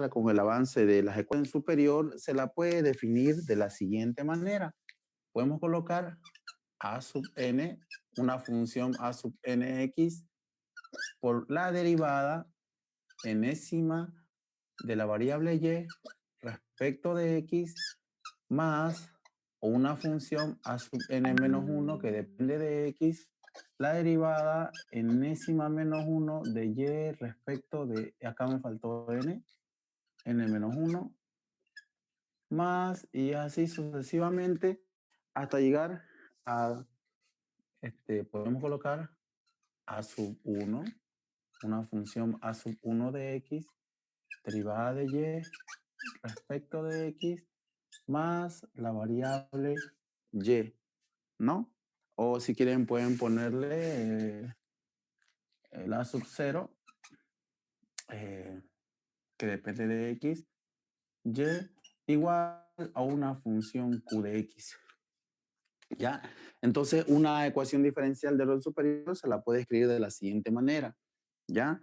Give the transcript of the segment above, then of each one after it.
con el avance de las ecuaciones superior, se la puede definir de la siguiente manera. Podemos colocar a sub n, una función a sub nx, por la derivada enésima de la variable y respecto de x, más una función a sub n menos 1 que depende de x, la derivada enésima menos 1 de y respecto de, acá me faltó n menos 1, más y así sucesivamente hasta llegar a, podemos colocar a sub 1, una función a sub 1 de x, derivada de y respecto de x, más la variable y, ¿no? O si quieren pueden ponerle el a sub 0, que depende de x, y igual a una función q de x. ¿Ya? Entonces, una ecuación diferencial de orden superior se la puede escribir de la siguiente manera. ¿Ya?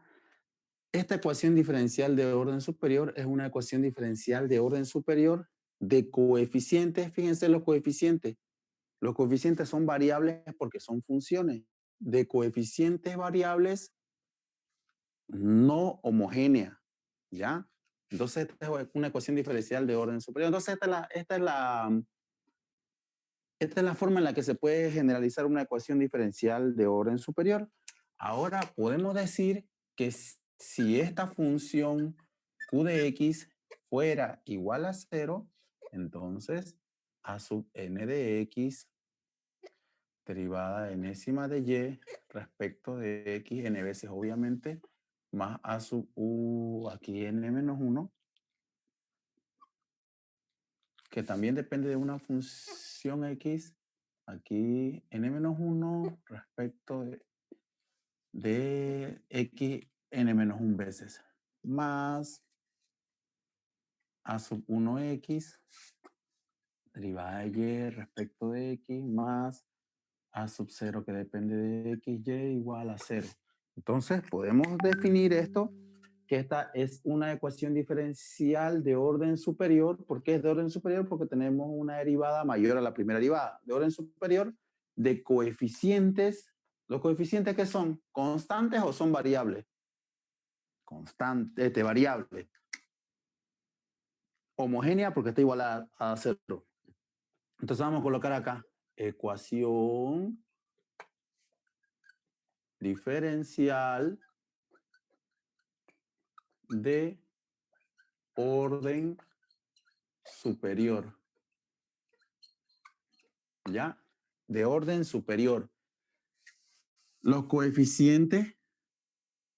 Esta ecuación diferencial de orden superior es una ecuación diferencial de orden superior de coeficientes. Fíjense los coeficientes. Los coeficientes son variables porque son funciones. De coeficientes variables no homogéneas. ¿Ya? Entonces, esta es una ecuación diferencial de orden superior. Entonces, esta es la forma en la que se puede generalizar una ecuación diferencial de orden superior. Ahora podemos decir que si esta función q de x fuera igual a 0, entonces a sub n de x derivada enésima de y respecto de x n veces obviamente más a sub u aquí n menos 1, que también depende de una función x, aquí n-1 respecto de x n-1 veces, más a sub 1x, derivada de y respecto de x, más a sub 0 que depende de x, y igual a 0. Entonces podemos definir esto, que esta es una ecuación diferencial de orden superior. ¿Por qué es de orden superior? Porque tenemos una derivada mayor a la primera derivada. De orden superior de coeficientes. ¿Los coeficientes qué son? ¿Constantes o son variables? Constante, variable. Homogénea porque está igual a 0. Entonces vamos a colocar acá ecuación diferencial de orden superior. ¿Ya? De orden superior. Los coeficientes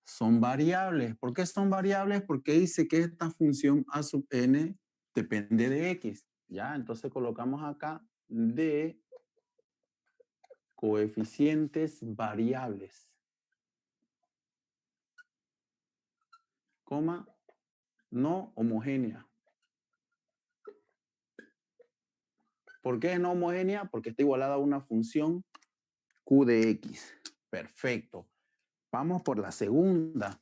son variables. ¿Por qué son variables? Porque dice que esta función a sub n depende de x. ¿Ya? Entonces colocamos acá de coeficientes variables. Coma, no homogénea. ¿Por qué es no homogénea? Porque está igualada a una función q de x. Perfecto. Vamos por la segunda.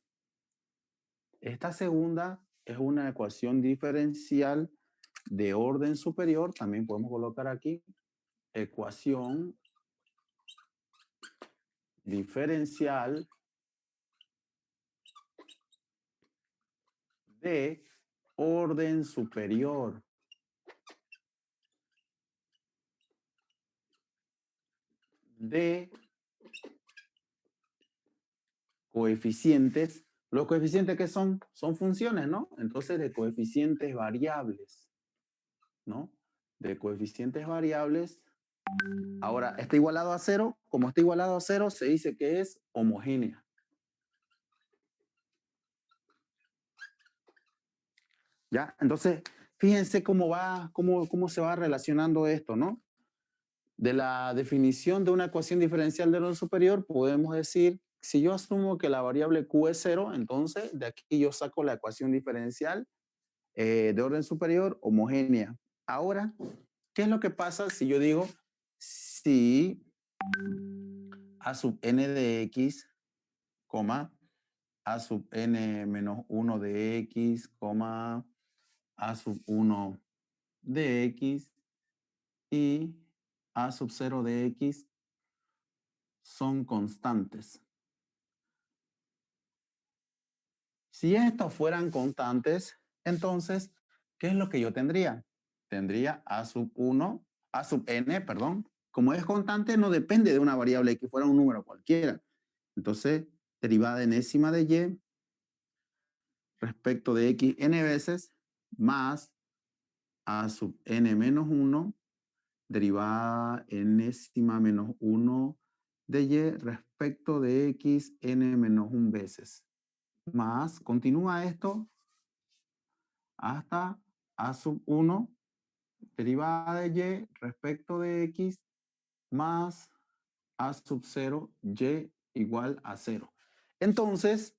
Esta segunda es una ecuación diferencial de orden superior. También podemos colocar aquí ecuación diferencial de orden superior. De coeficientes. Los coeficientes que son funciones, ¿no? Entonces de coeficientes variables, ¿no? De coeficientes variables. Ahora, está igualado a 0. Como está igualado a 0, se dice que es homogénea. ¿Ya? Entonces, fíjense cómo se va relacionando esto, ¿no? De la definición de una ecuación diferencial de orden superior, podemos decir, si yo asumo que la variable q es 0, entonces de aquí yo saco la ecuación diferencial de orden superior homogénea. Ahora, ¿qué es lo que pasa si yo digo si a sub n de x, coma, a sub n menos 1 de x, a sub 1 de x y a sub 0 de x son constantes. Si estos fueran constantes, entonces, ¿qué es lo que yo tendría? Tendría a sub 1, a sub n, perdón. Como es constante, no depende de una variable que fuera un número cualquiera. Entonces, derivada enésima de y respecto de x n veces más a sub n menos 1 derivada enésima menos 1 de y respecto de x n menos 1 veces. Más, continúa esto hasta a sub 1 derivada de y respecto de x más a sub 0 y igual a 0. Entonces,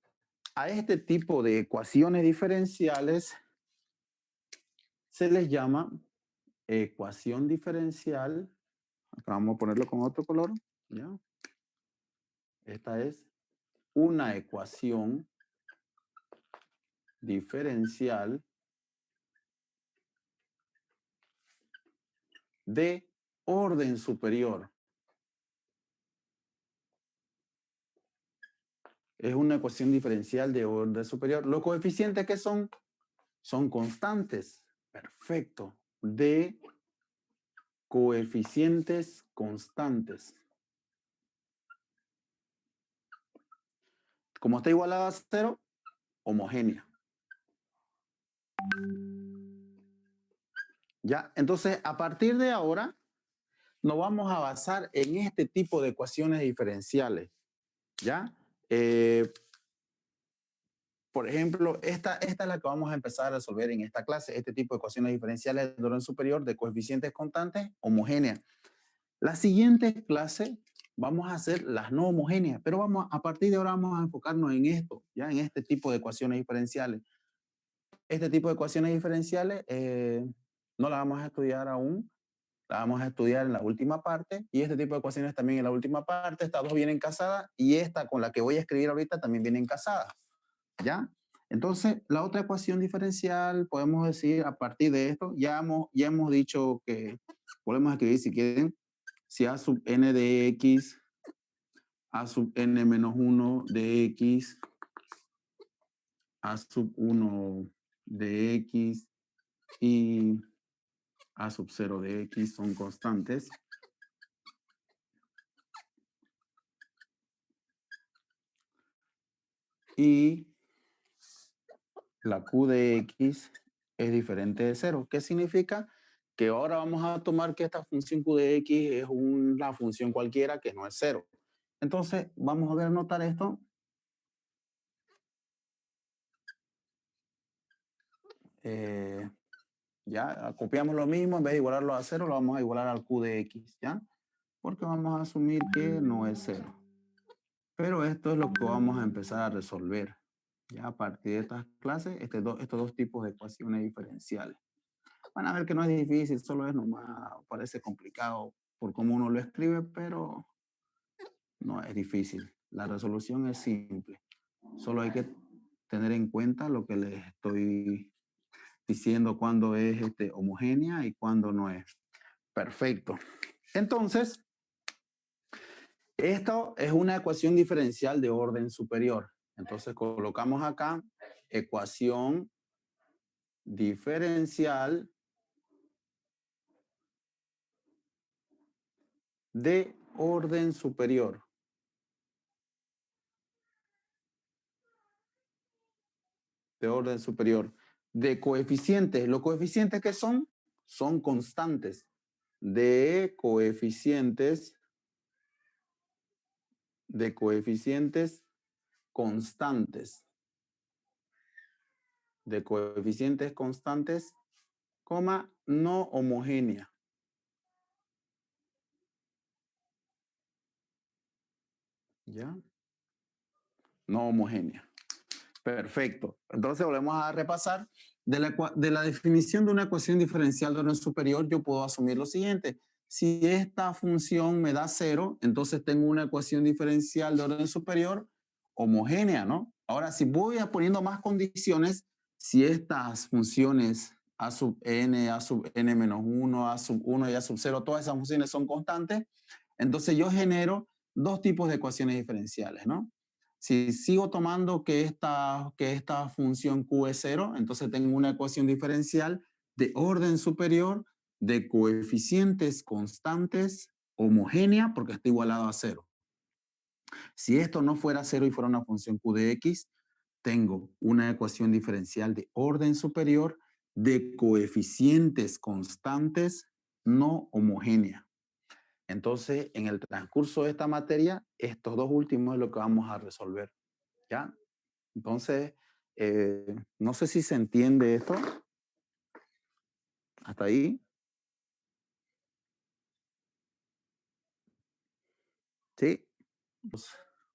a este tipo de ecuaciones diferenciales se les llama ecuación diferencial. Acá vamos a ponerlo con otro color. ¿Ya? Esta es una ecuación diferencial de orden superior. Es una ecuación diferencial de orden superior. Los coeficientes que son constantes. Perfecto. De coeficientes constantes. Como está igualada a 0, homogénea. ¿Ya? Entonces, a partir de ahora, nos vamos a basar en este tipo de ecuaciones diferenciales. ¿Ya? Por ejemplo, esta es la que vamos a empezar a resolver en esta clase, este tipo de ecuaciones diferenciales de orden superior de coeficientes constantes homogéneas. La siguiente clase vamos a hacer las no homogéneas, pero a partir de ahora vamos a enfocarnos en esto, ya en este tipo de ecuaciones diferenciales. Este tipo de ecuaciones diferenciales no las vamos a estudiar aún, las vamos a estudiar en la última parte, y este tipo de ecuaciones también en la última parte. Estas dos vienen casadas y esta con la que voy a escribir ahorita también vienen casadas. ¿Ya? Entonces, la otra ecuación diferencial, podemos decir, a partir de esto, ya hemos dicho que podemos escribir, si quieren, si a sub n de x, a sub n menos 1 de x, a sub 1 de x y a sub 0 de x son constantes. Y la q de x es diferente de 0. ¿Qué significa? Que ahora vamos a tomar que esta función q de x es una función cualquiera que no es 0. Entonces, vamos a ver anotar esto. Ya, copiamos lo mismo, en vez de igualarlo a 0, lo vamos a igualar al q de x, ¿ya? Porque vamos a asumir que no es 0. Pero esto es lo que vamos a empezar a resolver. Ya a partir de estas clases, estos dos tipos de ecuaciones diferenciales. Van a ver que no es difícil, solo es nomás, parece complicado por cómo uno lo escribe, pero no es difícil. La resolución es simple. Solo hay que tener en cuenta lo que les estoy diciendo, cuándo es homogénea y cuándo no es. Perfecto. Entonces, esto es una ecuación diferencial de orden superior. Entonces, colocamos acá ecuación diferencial de orden superior. De orden superior. De coeficientes. ¿Los coeficientes qué son? Son constantes. De coeficientes constantes. De coeficientes constantes, coma, no homogénea. ¿Ya? No homogénea. Perfecto. Entonces volvemos a repasar. De la definición de una ecuación diferencial de orden superior, yo puedo asumir lo siguiente. Si esta función me da 0, entonces tengo una ecuación diferencial de orden superior homogénea, ¿no? Ahora, si voy a poniendo más condiciones, si estas funciones a sub n menos 1, a sub 1 y a sub 0, todas esas funciones son constantes, entonces yo genero dos tipos de ecuaciones diferenciales, ¿no? Si sigo tomando que esta función q es 0, entonces tengo una ecuación diferencial de orden superior de coeficientes constantes homogénea porque está igualado a 0. Si esto no fuera 0 y fuera una función q de x, tengo una ecuación diferencial de orden superior de coeficientes constantes no homogénea. Entonces, en el transcurso de esta materia, estos dos últimos es lo que vamos a resolver, ¿ya? Entonces, no sé si se entiende esto. ¿Hasta ahí? ¿Sí? Pues,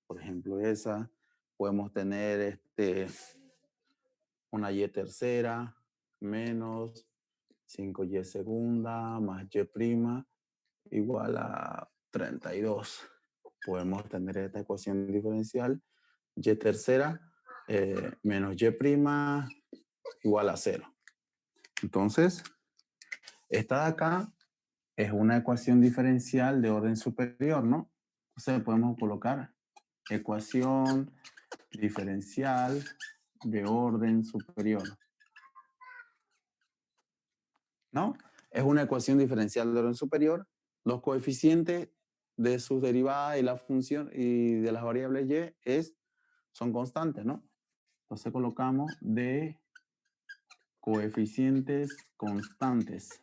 por ejemplo, esa. Podemos tener una y tercera menos 5y segunda más y prima igual a 32. Podemos tener esta ecuación diferencial y tercera menos y prima igual a 0. Entonces, esta de acá es una ecuación diferencial de orden superior, ¿no? Entonces podemos colocar ecuación diferencial de orden superior, ¿no? Es una ecuación diferencial de orden superior. Los coeficientes de sus derivadas y la función y de las variables y son constantes, ¿no? Entonces colocamos de coeficientes constantes.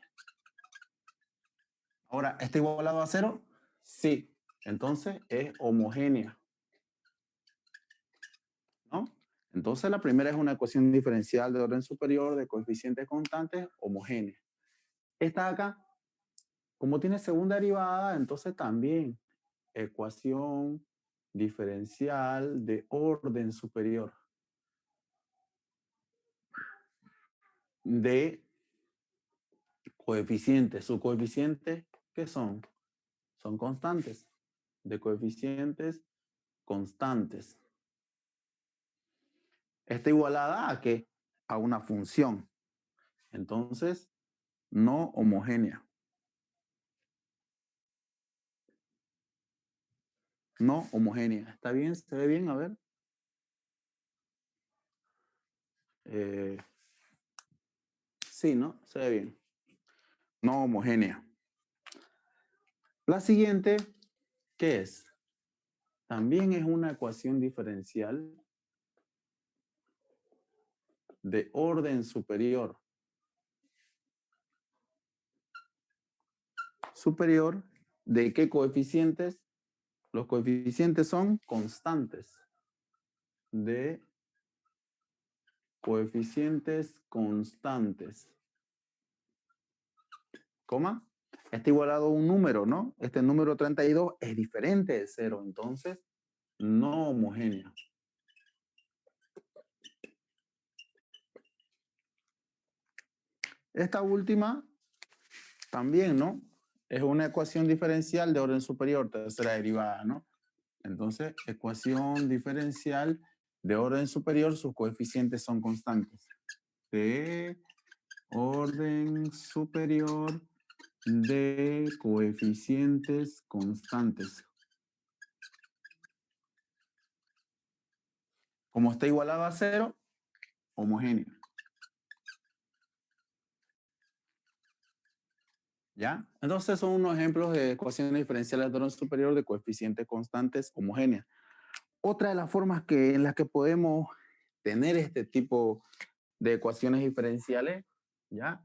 Ahora, ¿está igualado a 0? Sí. Entonces es homogénea, ¿no? Entonces la primera es una ecuación diferencial de orden superior de coeficientes constantes homogénea. Esta de acá, como tiene segunda derivada, entonces también ecuación diferencial de orden superior de coeficientes. ¿Sus coeficientes qué son? Son constantes. De coeficientes constantes. Está igualada a qué? A una función. Entonces, no homogénea. No homogénea. ¿Está bien? ¿Se ve bien? A ver. Sí, ¿no? Se ve bien. No homogénea. La siguiente, ¿qué es? También es una ecuación diferencial de orden superior. Superior, ¿de qué coeficientes? Los coeficientes son constantes. De coeficientes constantes. Coma. Está igualado a un número, ¿no? Este número 32 es diferente de 0, entonces no homogénea. Esta última también, ¿no? Es una ecuación diferencial de orden superior, tercera derivada, ¿no? Entonces, ecuación diferencial de orden superior, sus coeficientes son constantes. De orden superior de coeficientes constantes. Como está igualado a 0, homogéneo. ¿Ya? Entonces son unos ejemplos de ecuaciones diferenciales de orden superior de coeficientes constantes homogéneas. Otra de las formas en las que podemos tener este tipo de ecuaciones diferenciales, ¿ya?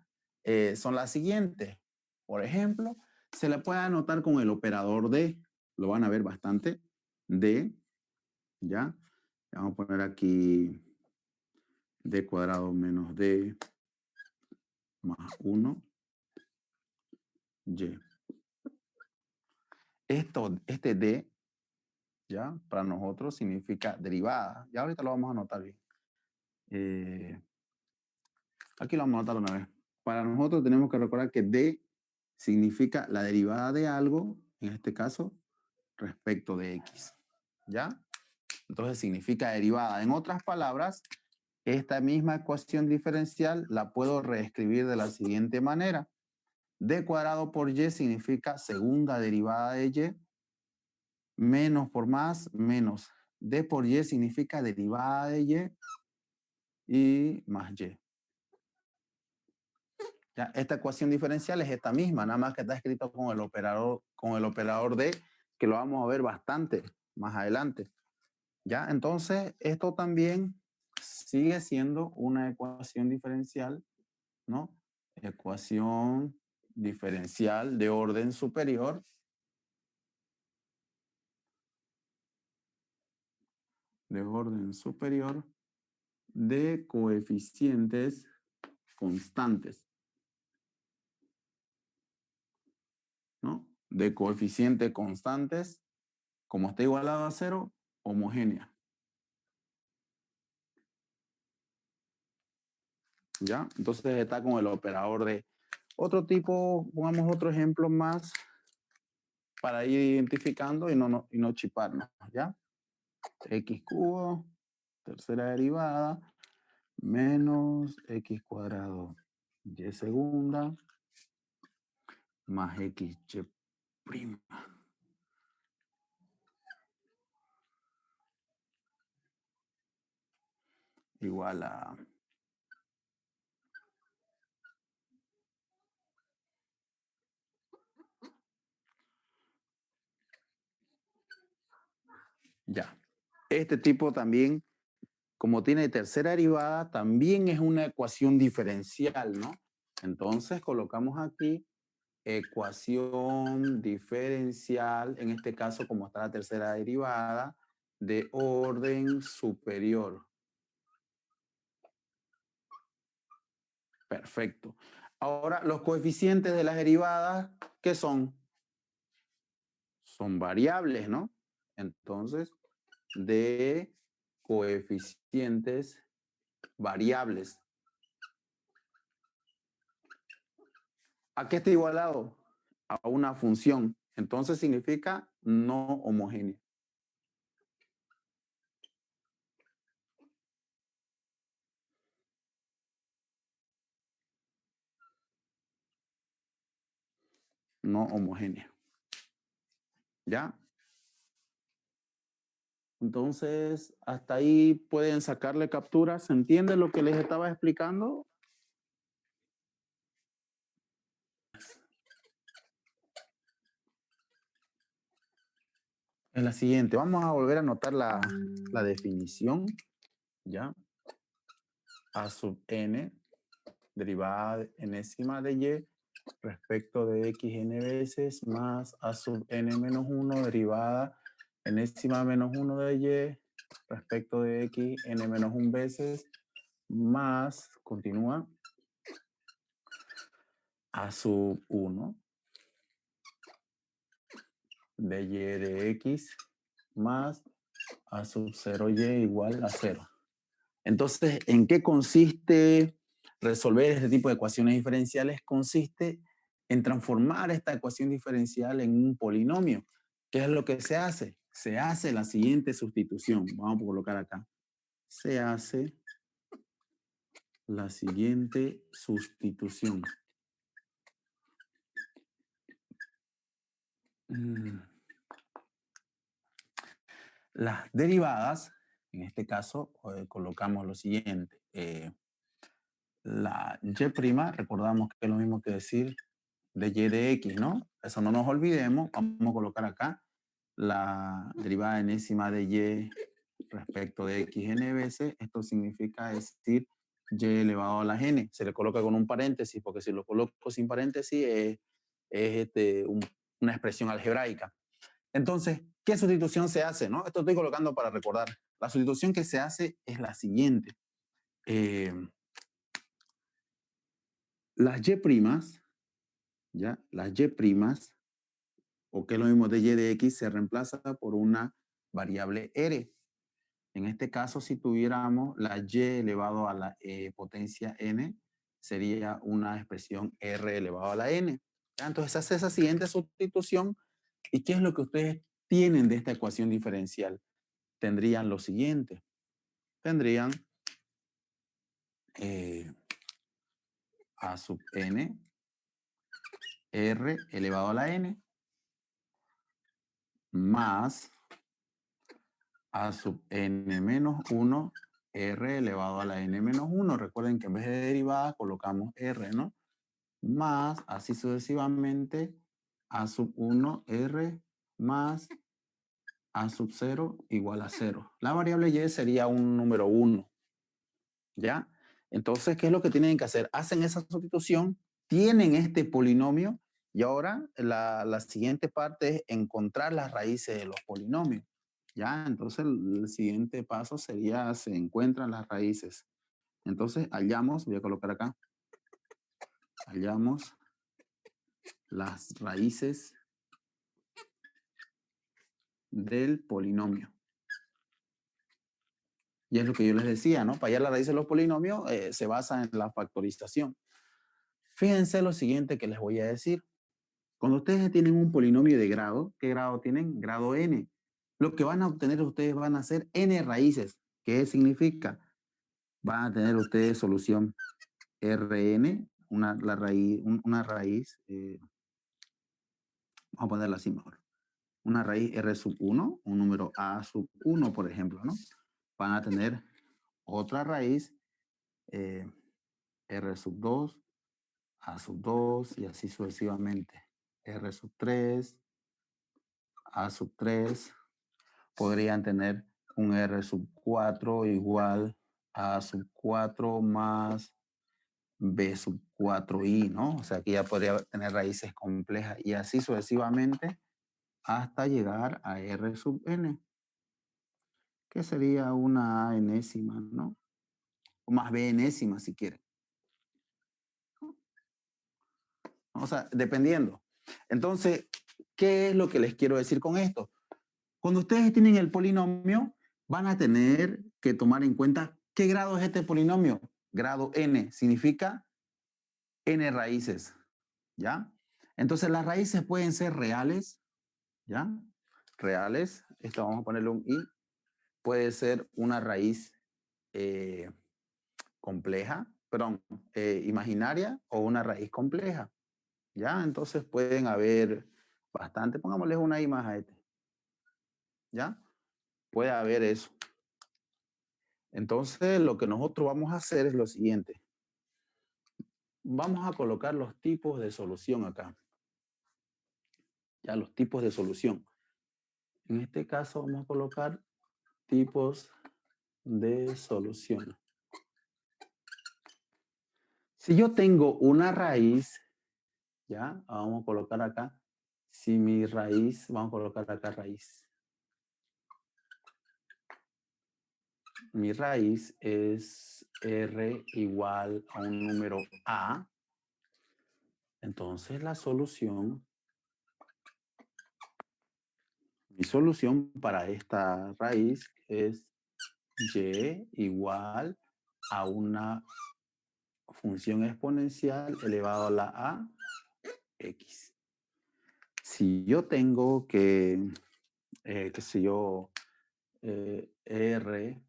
Son las siguientes. Por ejemplo, se le puede anotar con el operador de, lo van a ver bastante, de, ¿ya? Vamos a poner aquí d cuadrado menos d más 1, y. Este d, ¿ya? Para nosotros significa derivada. Ya ahorita lo vamos a anotar bien. Aquí lo vamos a anotar una vez. Para nosotros tenemos que recordar que d significa la derivada de algo, en este caso, respecto de x. ¿Ya? Entonces significa derivada. En otras palabras, esta misma ecuación diferencial la puedo reescribir de la siguiente manera. D cuadrado por Y significa segunda derivada de Y, menos por más, menos. D por Y significa derivada de Y más Y. Ya, esta ecuación diferencial es esta misma, nada más que está escrito con el operador D, que lo vamos a ver bastante más adelante. Ya, entonces esto también sigue siendo una ecuación diferencial, ¿no? Ecuación diferencial de orden superior. De orden superior de coeficientes constantes, ¿no? De coeficientes constantes, como está igualado a cero, homogénea. ¿Ya? Entonces está con el operador de otro tipo, pongamos otro ejemplo más para ir identificando y no chiparnos, ¿ya? X cubo, tercera derivada, menos X cuadrado, Y segunda, más XY prima. Igual a ya. Este tipo también, como tiene tercera derivada, también es una ecuación diferencial, ¿no? Entonces colocamos aquí ecuación diferencial, en este caso como está la tercera derivada, de orden superior. Perfecto. Ahora, los coeficientes de las derivadas, ¿qué son? Son variables, ¿no? Entonces, de coeficientes variables. ¿A qué está igualado? A una función. Entonces significa no homogénea. No homogénea. ¿Ya? Entonces, hasta ahí pueden sacarle capturas. ¿Se entiende lo que les estaba explicando? Es la siguiente. Vamos a volver a anotar la definición. ¿Ya? A sub n, derivada enésima de y, respecto de x n veces, más a sub n menos 1, derivada enésima menos 1 de y, respecto de x n menos 1 veces, más, continúa, a sub 1 de y de x más a sub 0y igual a 0. Entonces, ¿en qué consiste resolver este tipo de ecuaciones diferenciales? Consiste en transformar esta ecuación diferencial en un polinomio. ¿Qué es lo que se hace? Se hace la siguiente sustitución. Vamos a colocar acá. Se hace la siguiente sustitución. Las derivadas, en este caso, colocamos lo siguiente. La y', recordamos que es lo mismo que decir de y de x, ¿no? Eso no nos olvidemos. Vamos a colocar acá la derivada enésima de y respecto de x n veces. Esto significa decir y elevado a la n. Se le coloca con un paréntesis, porque si lo coloco sin paréntesis es una expresión algebraica. Entonces, ¿qué sustitución se hace? ¿No? Esto estoy colocando para recordar. La sustitución que se hace es la siguiente. Las y', ¿ya? Las y', o que es lo mismo de y de x, se reemplaza por una variable r. En este caso, si tuviéramos la y elevado a la potencia n, sería una expresión r elevado a la n. ¿Ya? Entonces, hace esa siguiente sustitución. ¿Y qué es lo que ustedes tienen de esta ecuación diferencial? tendrían lo siguiente. Tendrían a sub n, r elevado a la n, más a sub n menos 1, r elevado a la n menos 1. Recuerden que en vez de derivada colocamos r, ¿no? Más, así sucesivamente, a sub 1, r, más a sub 0 igual a 0. La variable y sería un número 1, ¿ya? Entonces, ¿qué es lo que tienen que hacer? Hacen esa sustitución, tienen este polinomio, y ahora la siguiente parte es encontrar las raíces de los polinomios, ¿ya? Entonces, el siguiente paso sería, se encuentran las raíces. Entonces, hallamos, voy a colocar acá, hallamos las raíces del polinomio. Y es lo que yo les decía, ¿no? Para hallar la raíz de los polinomios se basa en la factorización. Fíjense lo siguiente que les voy a decir. Cuando ustedes tienen un polinomio de grado, ¿qué grado tienen? Grado n. Lo que van a obtener ustedes van a ser n raíces. ¿Qué significa? Van a tener ustedes solución Rn, una raíz, vamos a ponerla así mejor. Una raíz R sub 1, un número A sub 1, por ejemplo, ¿no? Van a tener otra raíz R sub 2, A sub 2 y así sucesivamente. R sub 3, A sub 3. Podrían tener un R sub 4 igual a sub 4 más B sub 4i, ¿no? O sea que ya podría tener raíces complejas y así sucesivamente hasta llegar a R sub n, que sería una A enésima, ¿no? O más B enésima si quieren. O sea, dependiendo. Entonces, ¿qué es lo que les quiero decir con esto? Cuando ustedes tienen el polinomio, van a tener que tomar en cuenta qué grado es este polinomio. Grado n significa n raíces, ¿ya? Entonces, las raíces pueden ser reales, ¿ya? Reales, esto vamos a ponerle un i. Puede ser una raíz compleja, perdón, imaginaria o una raíz compleja. ¿Ya? Entonces pueden haber bastante, pongámosle una I más a este. ¿Ya? Puede haber eso. Entonces lo que nosotros vamos a hacer es lo siguiente. Vamos a colocar los tipos de solución acá. Ya, los tipos de solución. En este caso vamos a colocar tipos de solución. Si yo tengo una raíz, ya, vamos a colocar acá. Si mi raíz, vamos a colocar acá raíz. Mi raíz es R igual a un número A. Entonces mi solución para esta raíz es Y igual a una función exponencial elevado a la A, X. Si yo tengo que, qué sé yo, R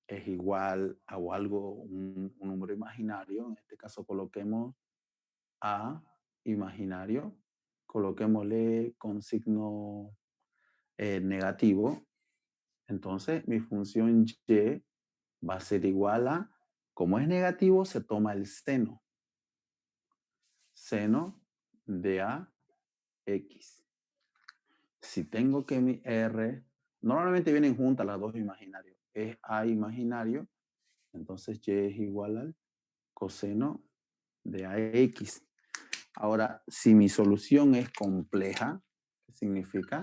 es igual a o algo, un número imaginario, en este caso coloquemos A imaginario, coloquémosle con signo negativo, entonces mi función y va a ser igual a, como es negativo, se toma el seno de AX. Si tengo que mi R, normalmente vienen juntas las dos imaginarios, es A imaginario, entonces Y es igual al coseno de AX. Ahora, si mi solución es compleja, ¿qué significa?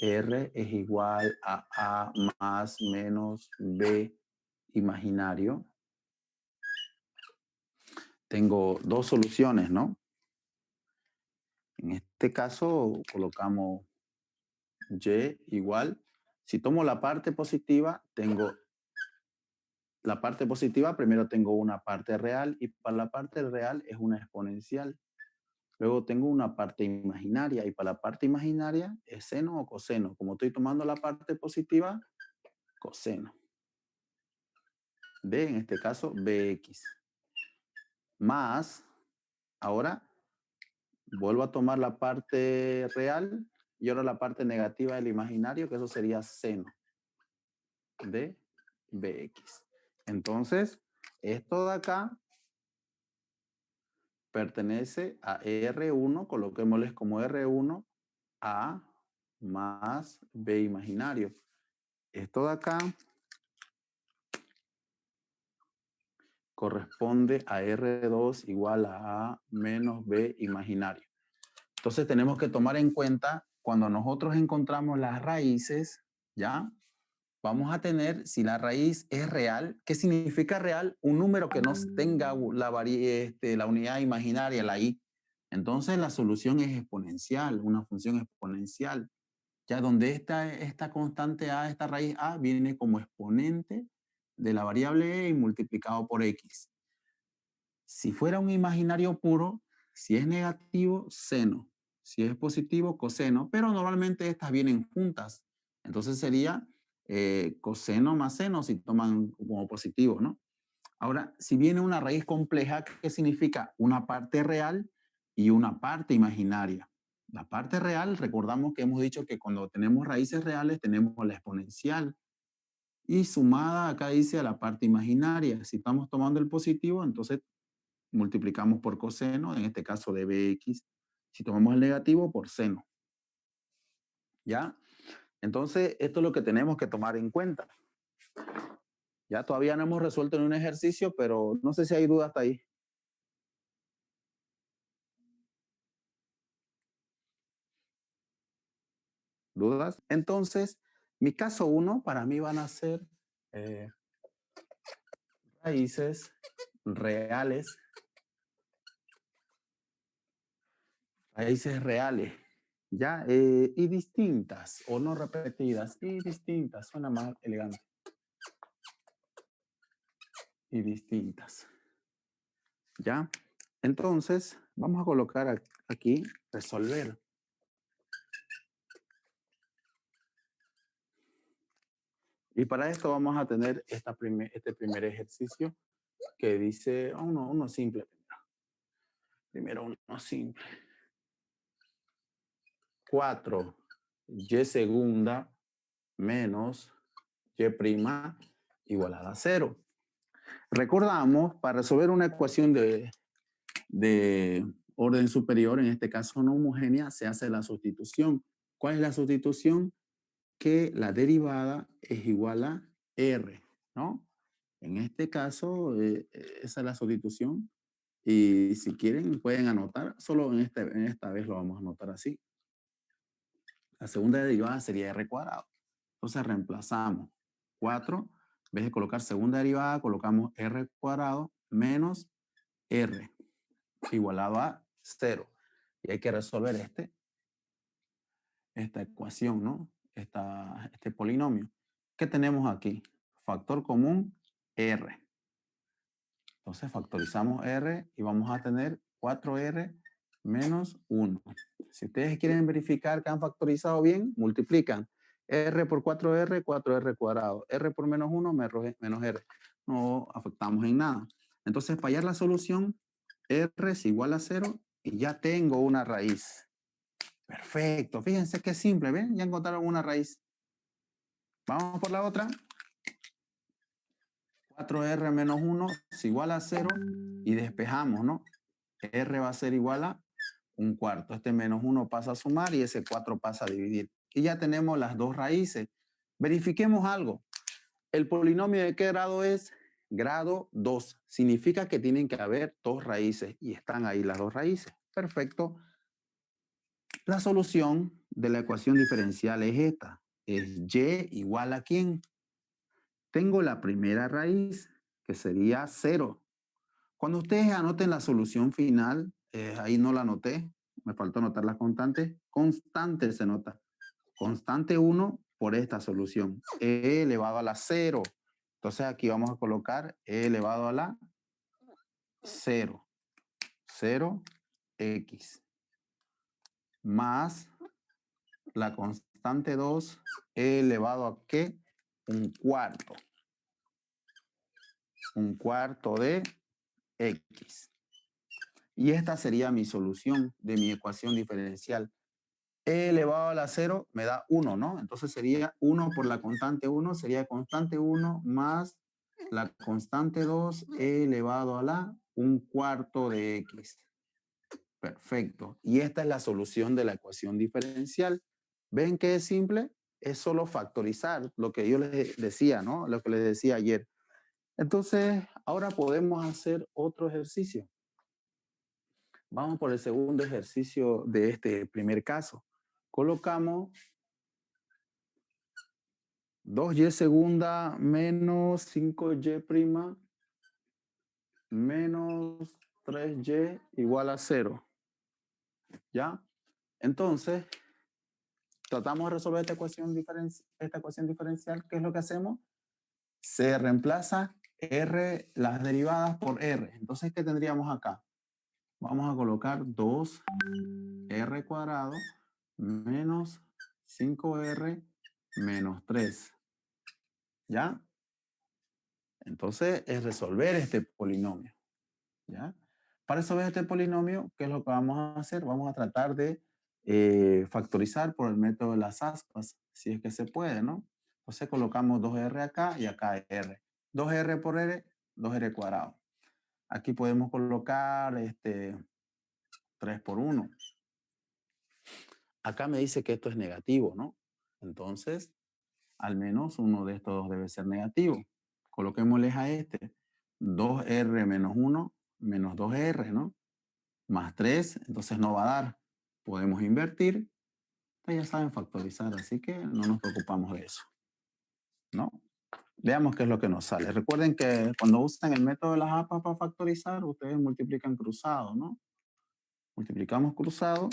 R es igual a A más menos B imaginario. Tengo dos soluciones, ¿no? En este caso colocamos Y igual. Si tomo la parte positiva, tengo la parte positiva, primero tengo una parte real y para la parte real es una exponencial. Luego tengo una parte imaginaria y para la parte imaginaria es seno o coseno. Como estoy tomando la parte positiva, coseno de, en este caso, bx. Más, ahora vuelvo a tomar la parte real y ahora la parte negativa del imaginario, que eso sería seno de bx. Entonces, esto de acá pertenece a R1, coloquémosles como R1 A más B imaginario. Esto de acá corresponde a R2 igual a A menos B imaginario. Entonces tenemos que tomar en cuenta cuando nosotros encontramos las raíces, ¿ya? Vamos a tener, si la raíz es real, ¿qué significa real? Un número que no tenga la unidad imaginaria, la i. Entonces la solución es exponencial, una función exponencial. Ya donde esta constante a, esta raíz a, viene como exponente de la variable e y multiplicado por x. Si fuera un imaginario puro, si es negativo, seno. Si es positivo, coseno. Pero normalmente estas vienen juntas. Entonces sería coseno más seno si toman como positivo, ¿no? Ahora, si viene una raíz compleja, ¿qué significa? Una parte real y una parte imaginaria. La parte real, recordamos que hemos dicho que cuando tenemos raíces reales tenemos la exponencial y sumada acá dice a la parte imaginaria. Si estamos tomando el positivo, entonces multiplicamos por coseno, en este caso de bx. Si tomamos el negativo, por seno. ¿Ya? Entonces, esto es lo que tenemos que tomar en cuenta. Ya todavía no hemos resuelto en un ejercicio, pero no sé si hay dudas hasta ahí. ¿Dudas? Entonces, mi caso 1 para mí van a ser raíces reales, ¿ya? Y distintas, o no repetidas, y distintas, suena más elegante. Y distintas, ¿ya? Entonces, vamos a colocar aquí, resolver. Y para esto vamos a tener este primer ejercicio que dice, uno simple primero. Primero uno simple. 4 y segunda menos y prima igualada a 0. Recordamos, para resolver una ecuación de orden superior, en este caso no homogénea, se hace la sustitución. ¿Cuál es la sustitución? Que la derivada es igual a R, ¿no? En este caso, esa es la sustitución. Y si quieren, pueden anotar. Solo en esta vez lo vamos a anotar así. La segunda derivada sería R cuadrado. Entonces reemplazamos 4. En vez de colocar segunda derivada, colocamos R cuadrado menos R igualado a 0. Y hay que resolver esta ecuación, ¿no? Este polinomio. ¿Qué tenemos aquí? Factor común R. Entonces factorizamos R y vamos a tener 4R menos 1. Si ustedes quieren verificar que han factorizado bien, multiplican. R por 4R, 4R cuadrado. R por menos 1, menos R. No afectamos en nada. Entonces, para hallar la solución, R es igual a 0 y ya tengo una raíz. Perfecto. Fíjense qué simple, ¿ven? Ya encontraron una raíz. Vamos por la otra. 4R menos 1 es igual a 0 y despejamos, ¿no? R va a ser igual a 1/4. Este menos 1 pasa a sumar y ese 4 pasa a dividir. Y ya tenemos las dos raíces. Verifiquemos algo. ¿El polinomio de qué grado es? Grado 2. Significa que tienen que haber dos raíces y están ahí las dos raíces. Perfecto. La solución de la ecuación diferencial es esta. Es y igual a ¿quién? Tengo la primera raíz, que sería 0. Cuando ustedes anoten la solución final, ahí no la anoté, me faltó anotar las constantes. Constante se nota. Constante 1 por esta solución. E elevado a la 0. Entonces aquí vamos a colocar E elevado a la 0. 0x. Más la constante 2, E elevado a ¿qué? un cuarto. Un cuarto de X. Y esta sería mi solución de mi ecuación diferencial. E elevado a la 0 me da 1, ¿no? Entonces sería 1 por la constante 1, sería constante 1 más la constante 2 e elevado a la un cuarto de X. Perfecto. Y esta es la solución de la ecuación diferencial. ¿Ven que es simple? Es solo factorizar lo que yo les decía, ¿no? Lo que les decía ayer. Entonces, ahora podemos hacer otro ejercicio. Vamos por el segundo ejercicio de este primer caso. Colocamos 2y segunda menos 5y prima menos 3y igual a 0. ¿Ya? Entonces, tratamos de resolver esta ecuación diferencial. ¿Qué es lo que hacemos? Se reemplaza r, las derivadas por r. Entonces, ¿qué tendríamos acá? Vamos a colocar 2r cuadrado menos 5r menos 3. ¿Ya? Entonces, es resolver este polinomio. ¿Ya? Para resolver este polinomio, ¿qué es lo que vamos a hacer? Vamos a tratar de factorizar por el método de las aspas, si es que se puede, ¿no? Entonces colocamos 2r acá y acá r. 2r por r, 2r cuadrado. Aquí podemos colocar 3 por 1. Acá me dice que esto es negativo, ¿no? Entonces, al menos uno de estos dos debe ser negativo. Coloquémosles a este 2r menos 1 menos 2r, ¿no? Más 3, entonces no va a dar. Podemos invertir. Ustedes ya saben factorizar, así que no nos preocupamos de eso, ¿no? Veamos qué es lo que nos sale. Recuerden que cuando usan el método de las APA para factorizar, ustedes multiplican cruzado, ¿no? Multiplicamos cruzado.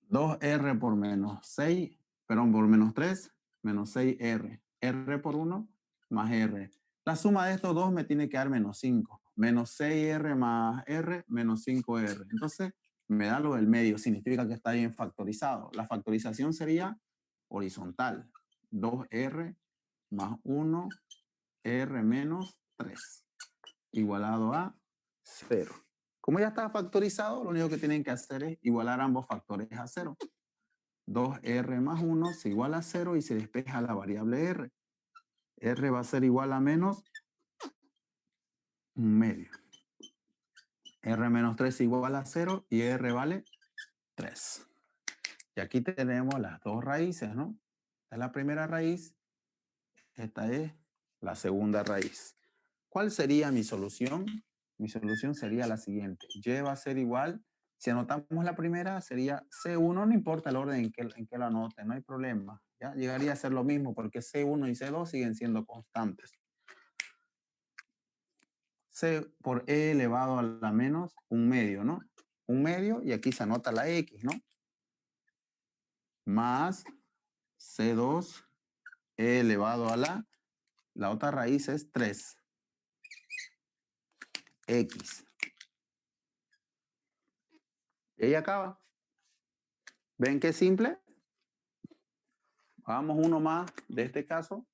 2r por menos 6, perdón, por menos 3, menos 6r. R por 1 más r. La suma de estos dos me tiene que dar menos 5. Menos 6r más r, menos 5r. Entonces, me da lo del medio. Significa que está bien factorizado. La factorización sería horizontal. 2r más 1, r menos 3. Igualado a 0. Como ya está factorizado, lo único que tienen que hacer es igualar ambos factores a 0. 2r más 1 se iguala a 0 y se despeja la variable r. R va a ser igual a menos un medio. R menos 3 igual a 0 y R vale 3. Y aquí tenemos las dos raíces, ¿no? Esta es la primera raíz, esta es la segunda raíz. ¿Cuál sería mi solución? Mi solución sería la siguiente. Y va a ser igual, si anotamos la primera, sería C1, no importa el orden en que lo anote, no hay problema. ¿Ya? Llegaría a ser lo mismo porque C1 y C2 siguen siendo constantes. C por E elevado a la menos un medio, ¿no? Un medio y aquí se anota la X, ¿no? Más C2 E elevado a la otra raíz es 3. X. Y ahí acaba. ¿Ven qué simple? Hagamos uno más de este caso.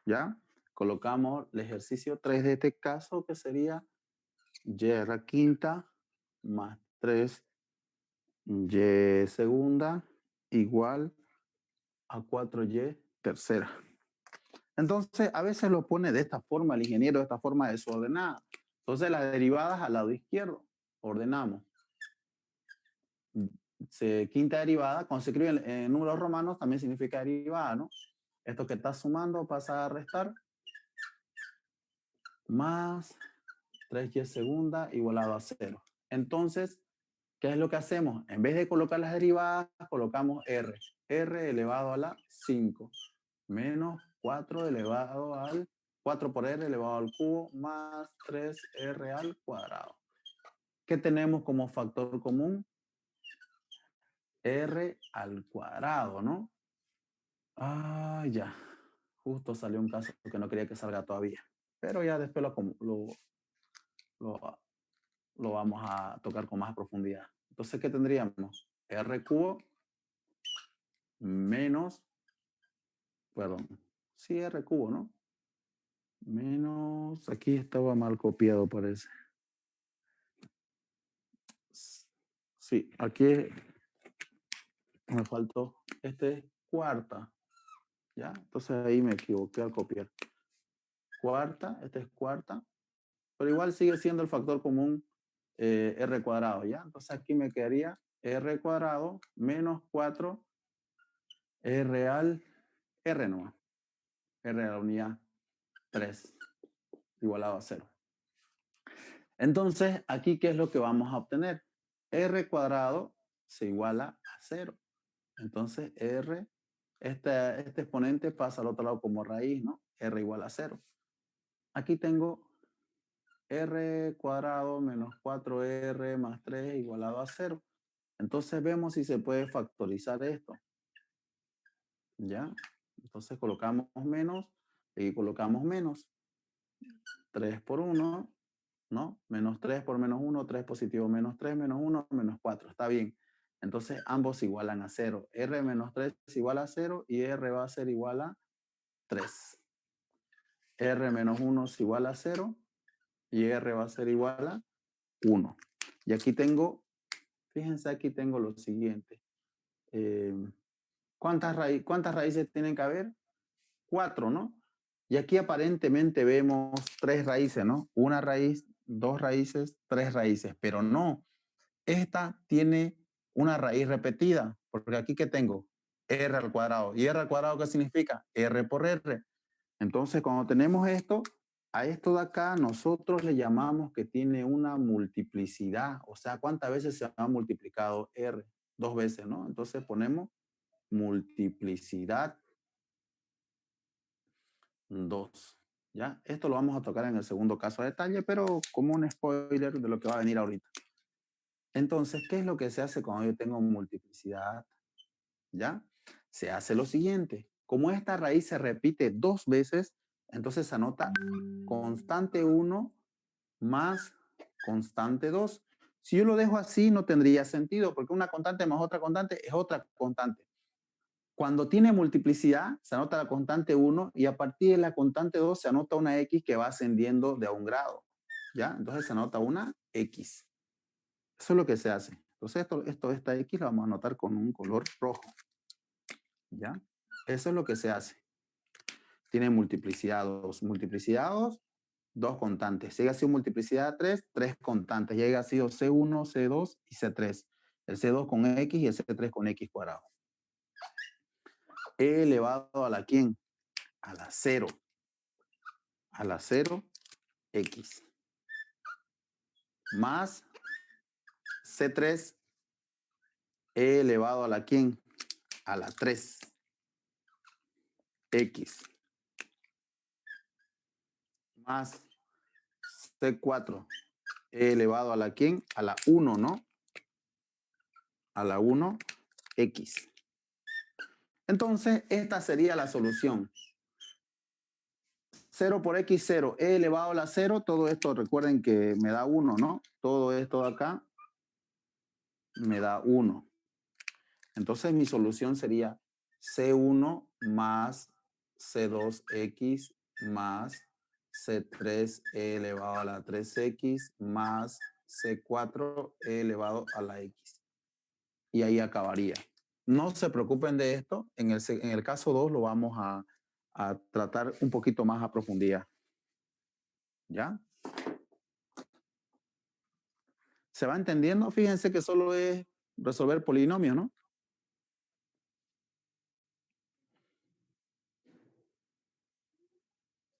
¿Ya? Colocamos el ejercicio 3 de este caso, que sería y a la quinta más 3y segunda igual a 4y tercera. Entonces, a veces lo pone de esta forma el ingeniero, de esta forma desordenada. Entonces, las derivadas al lado izquierdo. Ordenamos. Quinta derivada, cuando se escribe en números romanos, también significa derivada, ¿no? Esto que está sumando pasa a restar. Más 3y segunda igualado a 0. Entonces, ¿qué es lo que hacemos? En vez de colocar las derivadas, colocamos r. R elevado a la 5 menos 4 elevado al 4 por r elevado al cubo más 3r al cuadrado. ¿Qué tenemos como factor común? R al cuadrado, ¿no? Ah, ya. Justo salió un caso que no quería que salga todavía. Pero ya después lo vamos a tocar con más profundidad. Entonces, ¿qué tendríamos? R cubo menos perdón, sí, R cubo, ¿no? Menos, aquí estaba mal copiado, parece. Sí, aquí me faltó. Este es cuarta, ¿ya? Entonces ahí me equivoqué al copiar. Cuarta, esta es cuarta, pero igual sigue siendo el factor común R cuadrado, ¿ya? Entonces aquí me quedaría R cuadrado menos 4 R al R no, R a la unidad 3 igualado a 0. Entonces, aquí, ¿qué es lo que vamos a obtener? R cuadrado se iguala a 0. Entonces, R, este exponente pasa al otro lado como raíz, ¿no? R igual a 0. Aquí tengo R cuadrado menos 4R más 3 igualado a 0. Entonces, vemos si se puede factorizar esto. ¿Ya? Entonces, colocamos menos y colocamos menos. 3 por 1, ¿no? Menos 3 por menos 1, 3 positivo, menos 3, menos 1, menos 4. Está bien. Entonces, ambos igualan a 0. R menos 3 es igual a 0 y R va a ser igual a 3. R menos 1 es igual a 0 y R va a ser igual a 1. Y aquí tengo, fíjense, aquí tengo lo siguiente. ¿Cuántas raíces tienen que haber? 4, ¿no? Y aquí aparentemente vemos 3 raíces, ¿no? Una raíz, 2 raíces, 3 raíces, pero no. Esta tiene una raíz repetida, porque aquí que tengo R al cuadrado. ¿Y R al cuadrado qué significa? R por R. Entonces, cuando tenemos esto, a esto de acá nosotros le llamamos que tiene una multiplicidad. O sea, ¿cuántas veces se ha multiplicado R? 2 veces, ¿no? Entonces ponemos multiplicidad 2. ¿Ya? Esto lo vamos a tocar en el segundo caso a detalle, pero como un spoiler de lo que va a venir ahorita. Entonces, ¿qué es lo que se hace cuando yo tengo multiplicidad? ¿Ya? Se hace lo siguiente. Como esta raíz se repite 2 veces, entonces se anota constante 1 más constante 2. Si yo lo dejo así, no tendría sentido, porque una constante más otra constante es otra constante. Cuando tiene multiplicidad, se anota la constante 1 y a partir de la constante 2 se anota una X que va ascendiendo de a un grado. ¿Ya? Entonces se anota una X. Eso es lo que se hace. Entonces esta X la vamos a anotar con un color rojo. ¿Ya? Eso es lo que se hace. Tiene multiplicidad 2. Multiplicidad 2, 2 constantes. Si haya sido multiplicidad 3, 3 constantes. Y haya sido C1, C2 y C3. El C2 con X y el C3 con X cuadrado. E elevado a la ¿quién? A la 0. A la 0, X. Más C3, E elevado a la ¿quién? A la 3. X. Más C4, E elevado a la ¿quién? A la 1, ¿no? A la 1, X. Entonces, esta sería la solución. 0 por X, 0. E elevado a la 0, todo esto recuerden que me da 1, ¿no? Todo esto de acá me da 1. Entonces, mi solución sería C1 más C2X más C3E elevado a la 3X más C4E elevado a la X. Y ahí acabaría. No se preocupen de esto. En el caso 2 lo vamos a tratar un poquito más a profundidad. ¿Ya? ¿Se va entendiendo? Fíjense que solo es resolver polinomios, ¿no?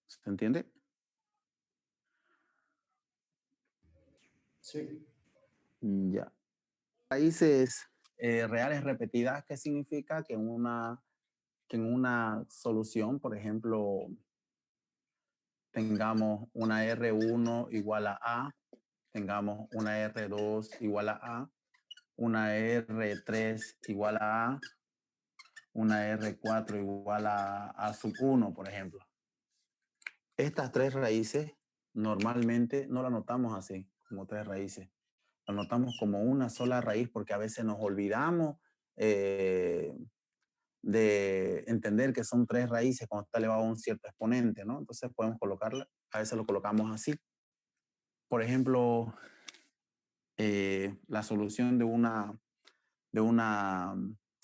¿Se entiende? Sí. Ya. Raíces reales repetidas, ¿qué significa? Que en una solución, por ejemplo, tengamos una R1 igual a, tengamos una R2 igual a, una R3 igual a, una R4 igual a sub 1, por ejemplo. Estas tres raíces normalmente no las notamos así, como tres raíces. Lo notamos como una sola raíz porque a veces nos olvidamos de entender que son tres raíces cuando está elevado a un cierto exponente, ¿no? Entonces podemos colocarla, a veces lo colocamos así. Por ejemplo, la solución de una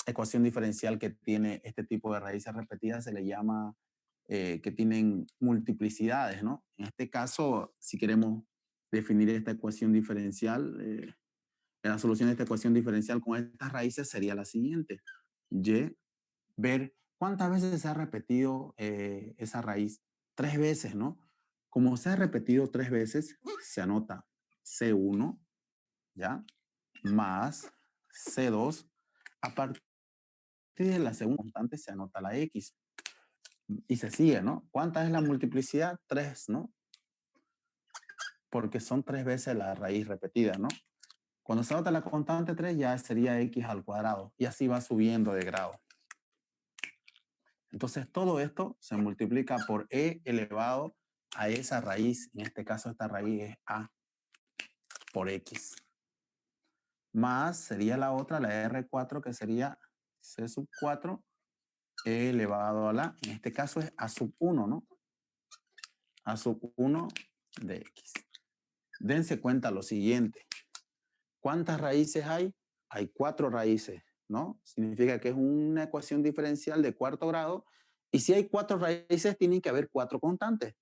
ecuación diferencial que tiene este tipo de raíces repetidas se le llama que tienen multiplicidades, ¿no? En este caso, si queremos definir esta ecuación diferencial, la solución de esta ecuación diferencial con estas raíces sería la siguiente. Y, ver cuántas veces se ha repetido esa raíz. Tres veces, ¿no? Como se ha repetido tres veces, se anota C1, ¿ya? Más C2. A partir de la segunda constante se anota la X. Y se sigue, ¿no? ¿Cuánta es la multiplicidad? Tres, ¿no? Porque son tres veces la raíz repetida, ¿no? Cuando se anota la constante 3 ya sería X al cuadrado. Y así va subiendo de grado. Entonces todo esto se multiplica por E elevado a esa raíz. En este caso esta raíz es A por X. Más sería la otra, la R4, que sería C sub 4 E elevado a la, en este caso es A sub 1, ¿no? A sub 1 de X. Dense cuenta lo siguiente. ¿Cuántas raíces hay? Hay cuatro raíces, ¿no? Significa que es una ecuación diferencial de cuarto grado. Y si hay cuatro raíces, tienen que haber cuatro constantes.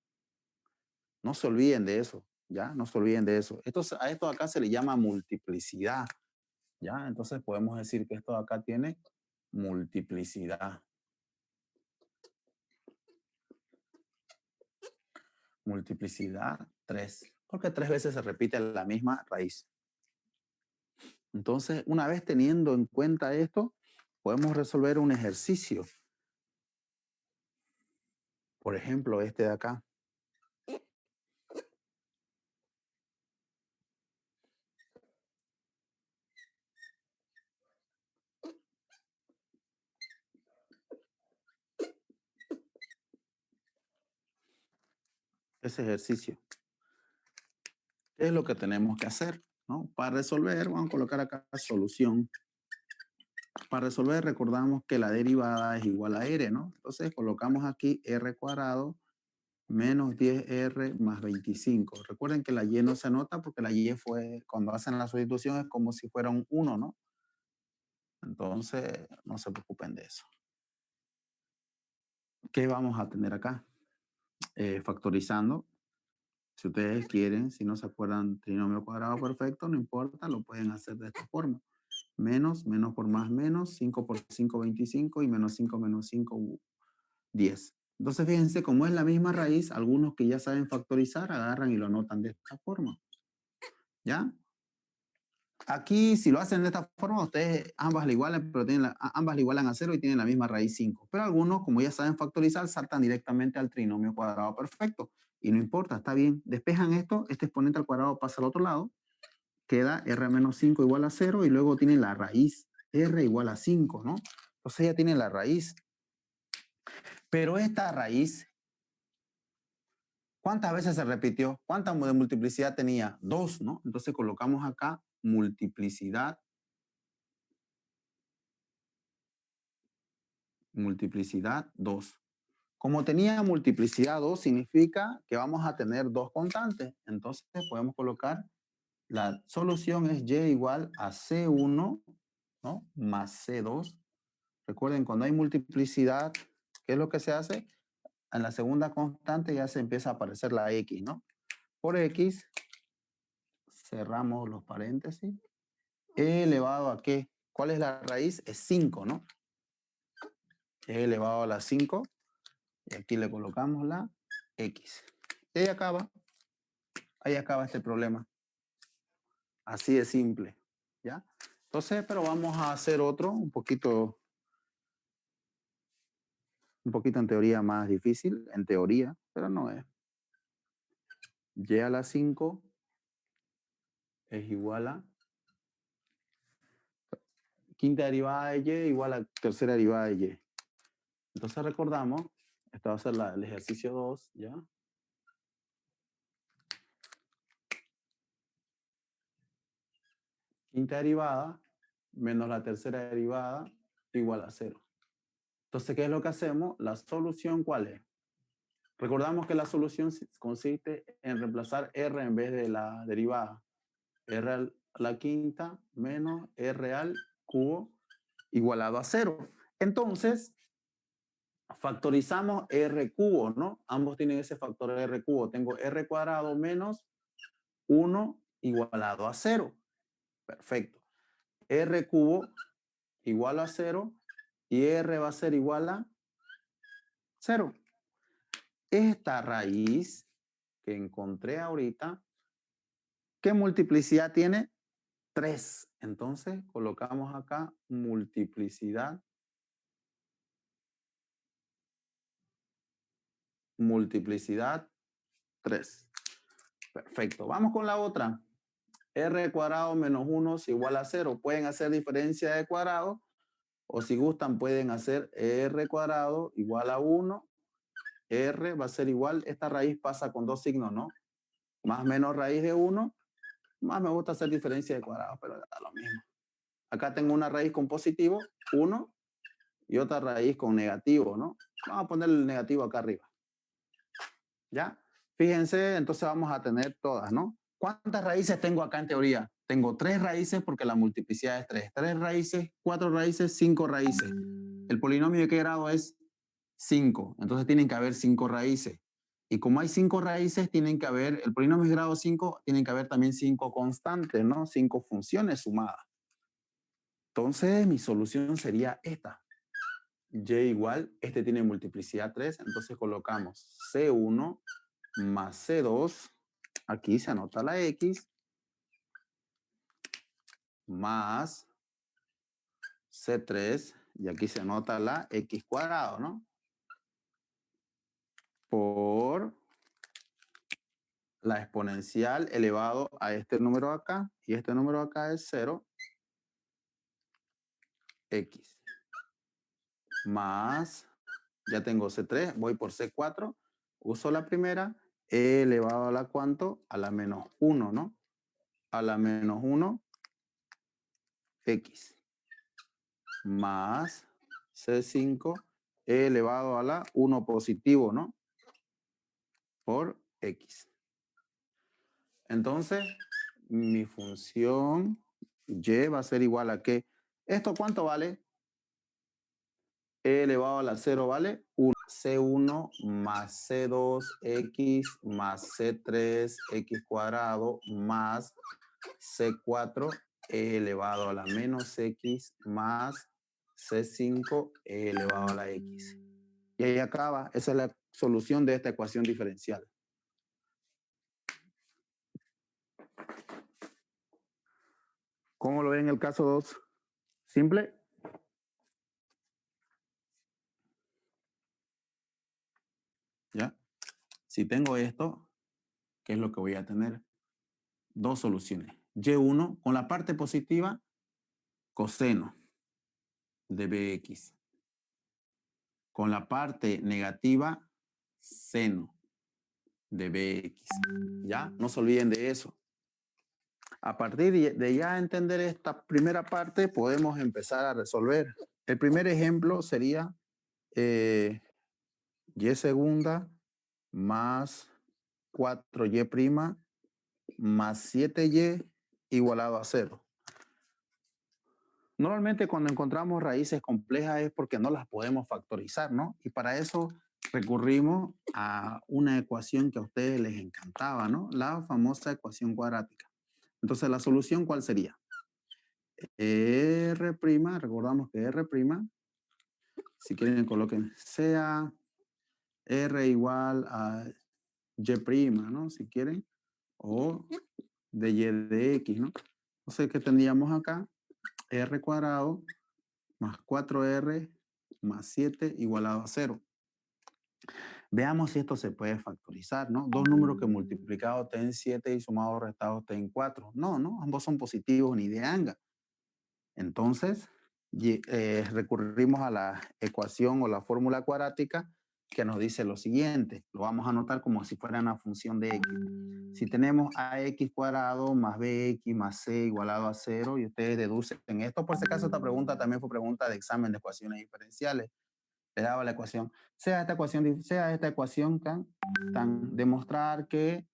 No se olviden de eso, ¿ya? No se olviden de eso. A esto acá se le llama multiplicidad, ¿ya? Entonces podemos decir que esto de acá tiene multiplicidad. Multiplicidad 3, porque tres veces se repite la misma raíz. Entonces, una vez teniendo en cuenta esto, podemos resolver un ejercicio. Por ejemplo, este de acá. Ese ejercicio. ¿Qué es lo que tenemos que hacer? ¿No? Para resolver, vamos a colocar acá solución. Para resolver, recordamos que la derivada es igual a R, ¿no? Entonces colocamos aquí R cuadrado menos 10R más 25. Recuerden que la Y no se anota porque la Y fue, cuando hacen la sustitución es como si fuera un 1, ¿no? Entonces, no se preocupen de eso. ¿Qué vamos a tener acá? Factorizando. Si ustedes quieren, si no se acuerdan trinomio cuadrado perfecto, no importa, lo pueden hacer de esta forma. Menos por más menos, 5 por 5, 25 y menos 5 menos 5, 10. Entonces, fíjense, como es la misma raíz, algunos que ya saben factorizar agarran y lo anotan de esta forma. ¿Ya? Aquí, si lo hacen de esta forma, ustedes ambas le igualan, pero ambas le igualan a 0 y tienen la misma raíz 5. Pero algunos, como ya saben factorizar, saltan directamente al trinomio cuadrado perfecto. Y no importa, está bien. Despejan esto, este exponente al cuadrado pasa al otro lado, queda r menos 5 igual a 0 y luego tienen la raíz r igual a 5, ¿no? Entonces ya tienen la raíz. Pero esta raíz, ¿cuántas veces se repitió? ¿Cuánta de multiplicidad tenía? 2, ¿no? Entonces colocamos acá multiplicidad 2. Como tenía multiplicidad 2, significa que vamos a tener dos constantes. Entonces podemos colocar, la solución es y igual a C1, ¿no? Más C2. Recuerden, cuando hay multiplicidad, ¿qué es lo que se hace? En la segunda constante ya se empieza a aparecer la X, ¿no? Por X, cerramos los paréntesis. E elevado a ¿qué? ¿Cuál es la raíz? Es 5, ¿no? E elevado a la 5. Y aquí le colocamos la X. Y ahí acaba este problema. Así de simple, ¿ya? Entonces, pero vamos a hacer otro, un poquito en teoría más difícil, en teoría, pero no es. Y a la 5 es igual a quinta derivada de y igual a tercera derivada de y. Entonces recordamos, esto va a ser el ejercicio 2, ¿ya? Quinta derivada menos la tercera derivada igual a 0. Entonces, ¿qué es lo que hacemos? La solución, ¿cuál es? Recordamos que la solución consiste en reemplazar r en vez de la derivada. R a la quinta menos r al cubo igualado a 0. Entonces, factorizamos r cubo, ¿no? Ambos tienen ese factor r cubo. Tengo r cuadrado menos 1 igualado a 0. Perfecto. R cubo igual a 0 y r va a ser igual a 0. Esta raíz que encontré ahorita, ¿qué multiplicidad tiene? 3. Entonces colocamos acá multiplicidad 3. Perfecto. Vamos con la otra. R cuadrado menos 1 es igual a 0. Pueden hacer diferencia de cuadrado o si gustan pueden hacer R cuadrado igual a 1. R va a ser igual, esta raíz pasa con dos signos, ¿no? Más menos raíz de 1. Más me gusta hacer diferencia de cuadrado, pero da lo mismo. Acá tengo una raíz con positivo, 1, y otra raíz con negativo, ¿no? Vamos a poner el negativo acá arriba. ¿Ya? Fíjense, entonces vamos a tener todas, ¿no? ¿Cuántas raíces tengo acá en teoría? Tengo 3 raíces porque la multiplicidad es 3. 3 raíces, 4 raíces, 5 raíces. ¿El polinomio de qué grado es? 5. Entonces tienen que haber 5 raíces. Y como hay 5 raíces, tienen que haber, el polinomio es grado 5, tienen que haber también 5 constantes, ¿no? 5 funciones sumadas. Entonces mi solución sería esta. Y igual, este tiene multiplicidad 3, entonces colocamos C1 más C2, aquí se anota la X, más C3, y aquí se anota la X cuadrado, ¿no? Por la exponencial elevado a este número acá, y este número acá es 0, X, más, ya tengo C3, voy por C4, uso la primera, E elevado a la ¿cuánto? A la menos 1, ¿no? A la menos 1, X, más C5, E elevado a la 1 positivo, ¿no? Por X. Entonces, mi función Y va a ser igual a ¿qué? ¿Esto cuánto vale? E elevado a la 0 vale 1. C1 más C2X más C3X cuadrado más C4 E elevado a la menos X más C5 E elevado a la X. Y ahí acaba. Esa es la solución de esta ecuación diferencial. ¿Cómo lo ven en el caso 2? ¿Simple? ¿Ya? Si tengo esto, ¿qué es lo que voy a tener? Dos soluciones. Y1 con la parte positiva, coseno de Bx. Con la parte negativa, seno de Bx. ¿Ya? No se olviden de eso. A partir de ya entender esta primera parte, podemos empezar a resolver. El primer ejemplo sería y segunda más 4y' más 7y igualado a 0. Normalmente cuando encontramos raíces complejas es porque no las podemos factorizar, ¿no? Y para eso recurrimos a una ecuación que a ustedes les encantaba, ¿no? La famosa ecuación cuadrática. Entonces, ¿la solución cuál sería? R', recordamos que R', si quieren coloquen sea R igual a Y', ¿no? Si quieren, o de Y de X, ¿no? Entonces, ¿qué tendríamos acá? R cuadrado más 4R más 7 igualado a 0. Veamos si esto se puede factorizar, ¿no? Dos números que multiplicados ten 7 y sumados restados ten 4. No, no, ambos son positivos ni de anga. Entonces, recurrimos a la ecuación o la fórmula cuadrática que nos dice lo siguiente. Lo vamos a anotar como si fuera una función de x. Si tenemos ax cuadrado más bx más c igualado a 0 y ustedes deducen esto, por si acaso esta pregunta también fue pregunta de examen de ecuaciones diferenciales. le daba la ecuación. Sea esta ecuación demostrar que,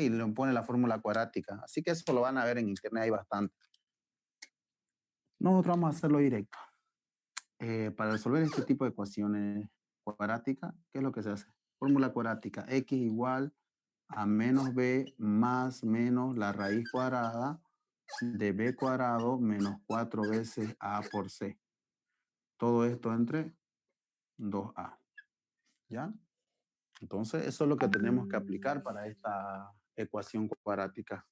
y le pone la fórmula cuadrática. Así que eso lo van a ver en internet, hay bastante. Nosotros vamos a hacerlo directo. Para resolver este tipo de ecuaciones cuadráticas, ¿qué es lo que se hace? Fórmula cuadrática, x igual a menos b más menos la raíz cuadrada de b cuadrado menos 4 veces a por c. Todo esto entre 2a. ¿Ya? Entonces, eso es lo que tenemos que aplicar para esta ecuación cuadrática.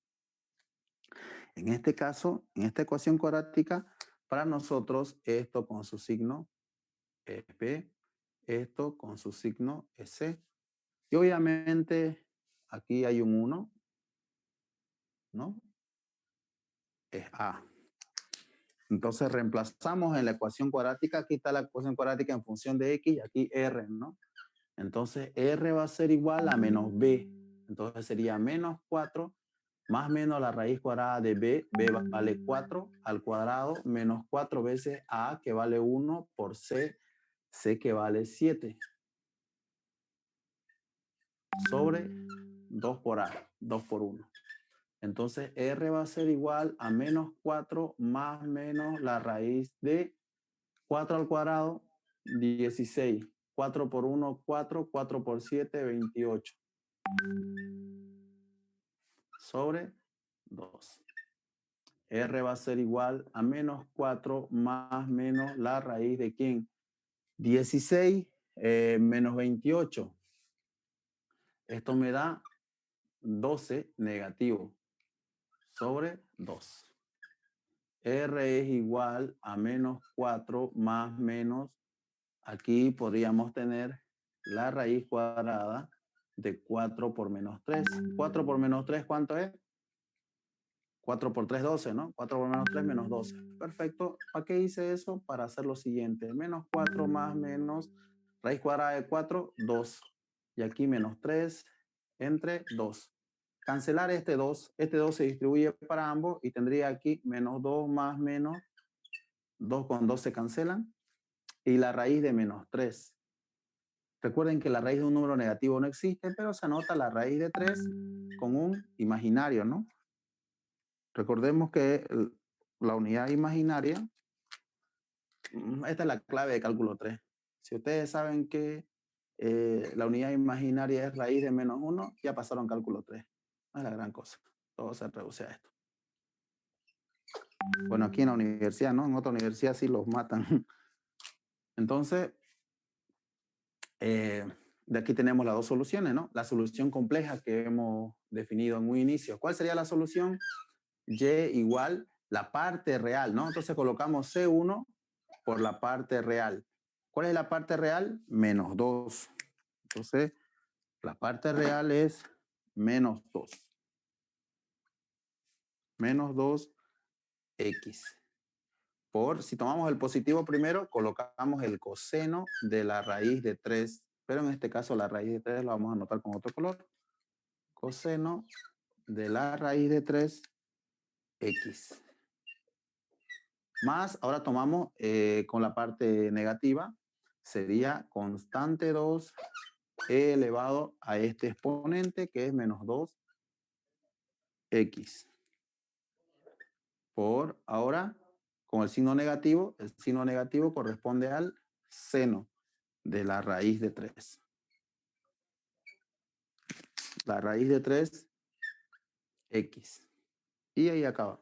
En este caso, en esta ecuación cuadrática, para nosotros, esto con su signo es B, esto con su signo es C. Y obviamente, aquí hay un 1, ¿no? Es A. Entonces, reemplazamos en la ecuación cuadrática. Aquí está la ecuación cuadrática en función de X y aquí R, ¿no? Entonces, R va a ser igual a menos B. Entonces, sería menos 4 más menos la raíz cuadrada de B. B vale 4 al cuadrado menos 4 veces A, que vale 1, por C, C que vale 7. Sobre 2 por A, 2 por 1. Entonces, R va a ser igual a menos 4 más menos la raíz de 4 al cuadrado, 16. 4 por 1, 4. 4 por 7, 28. Sobre 2. R va a ser igual a menos 4 más menos la raíz de ¿quién? 16 menos 28. Esto me da 12 negativo sobre 2. R es igual a menos 4 más menos, aquí podríamos tener la raíz cuadrada de 4 por menos 3. 4 por menos 3, ¿cuánto es? 4 por 3, 12, ¿no? 4 por menos 3, menos 12. Perfecto. ¿Para qué hice eso? Para hacer lo siguiente. Menos 4 más menos raíz cuadrada de 4, 2. Y aquí menos 3 entre 2. Cancelar este 2. Este 2 se distribuye para ambos y tendría aquí menos 2 más menos 2 con 2 se cancelan. Y la raíz de menos 3. Recuerden que la raíz de un número negativo no existe, pero se anota la raíz de 3 con un imaginario, ¿no? Recordemos que la unidad imaginaria, esta es la clave de cálculo 3. Si ustedes saben que la unidad imaginaria es raíz de menos 1, ya pasaron cálculo 3. No es la gran cosa. Todo se reduce a esto. Bueno, aquí en la universidad, ¿no? En otra universidad sí los matan. Entonces, de aquí tenemos las dos soluciones, ¿no? La solución compleja que hemos definido en un inicio. ¿Cuál sería la solución? Y igual la parte real, ¿no? Entonces colocamos C1 por la parte real. ¿Cuál es la parte real? Menos 2. Entonces, la parte real es menos 2. Menos 2x. Si tomamos el positivo primero, colocamos el coseno de la raíz de 3. Pero en este caso la raíz de 3 la vamos a anotar con otro color. Coseno de la raíz de 3x. Más, ahora tomamos con la parte negativa, sería constante 2 elevado a este exponente que es menos 2x. Por ahora, con el signo negativo corresponde al seno de la raíz de 3. La raíz de 3x. Y ahí acaba.